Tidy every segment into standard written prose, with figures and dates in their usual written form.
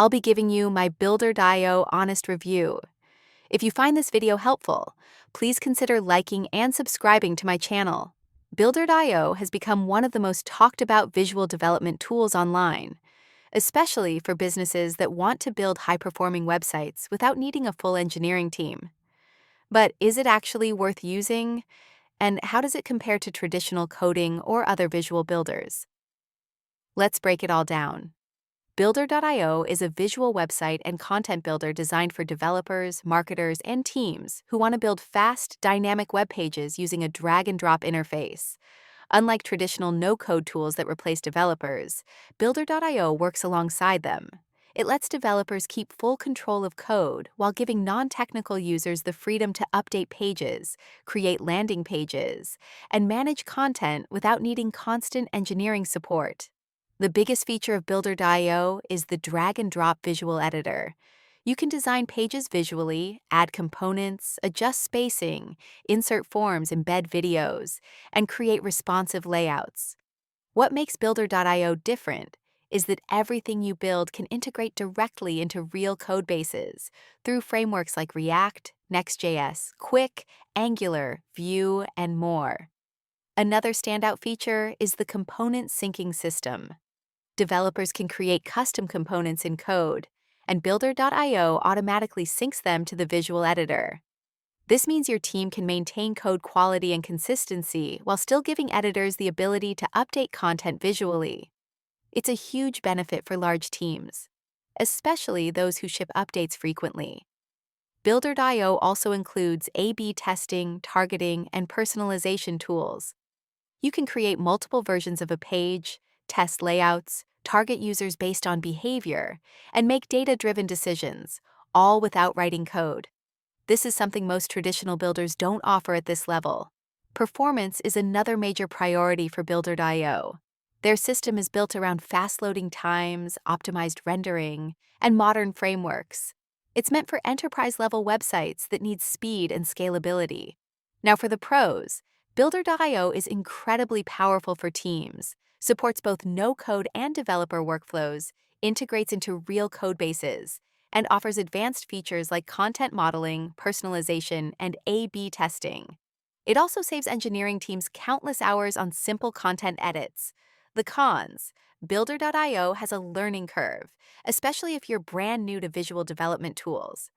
I'll be giving you my Builder.io honest review. If you find this video helpful, please consider liking and subscribing to my channel. Builder.io has become one of the most talked about visual development tools online, especially for businesses that want to build high-performing websites without needing a full engineering team. But is it actually worth using? And how does it compare to traditional coding or other visual builders? Let's break it all down. Builder.io is a visual website and content builder designed for developers, marketers, and teams who want to build fast, dynamic web pages using a drag-and-drop interface. Unlike traditional no-code tools that replace developers, Builder.io works alongside them. It lets developers keep full control of code while giving non-technical users the freedom to update pages, create landing pages, and manage content without needing constant engineering support. The biggest feature of Builder.io is the drag-and-drop visual editor. You can design pages visually, add components, adjust spacing, insert forms, embed videos, and create responsive layouts. What makes Builder.io different is that everything you build can integrate directly into real code bases through frameworks like React, Next.js, Quick, Angular, Vue, and more. Another standout feature is the component syncing system. Developers can create custom components in code, and Builder.io automatically syncs them to the visual editor. This means your team can maintain code quality and consistency while still giving editors the ability to update content visually. It's a huge benefit for large teams, especially those who ship updates frequently. Builder.io also includes A/B testing, targeting, and personalization tools. You can create multiple versions of a page, test layouts, target users based on behavior, and make data-driven decisions, all without writing code. This is something most traditional builders don't offer at this level. Performance is another major priority for Builder.io. Their system is built around fast loading times, optimized rendering, and modern frameworks. It's meant for enterprise-level websites that need speed and scalability. Now for the pros, Builder.io is incredibly powerful for teams, supports both no-code and developer workflows, integrates into real code bases, and offers advanced features like content modeling, personalization, and A/B testing. It also saves engineering teams countless hours on simple content edits. The cons: Builder.io has a learning curve, especially if you're brand new to visual development tools.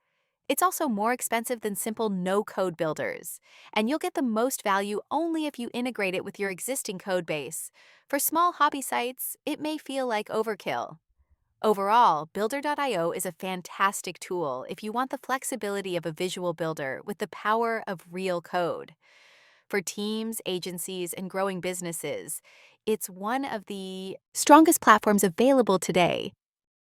It's also more expensive than simple no-code builders, and you'll get the most value only if you integrate it with your existing code base. For small hobby sites, it may feel like overkill. Overall, Builder.io is a fantastic tool if you want the flexibility of a visual builder with the power of real code. For teams, agencies, and growing businesses, it's one of the strongest platforms available today.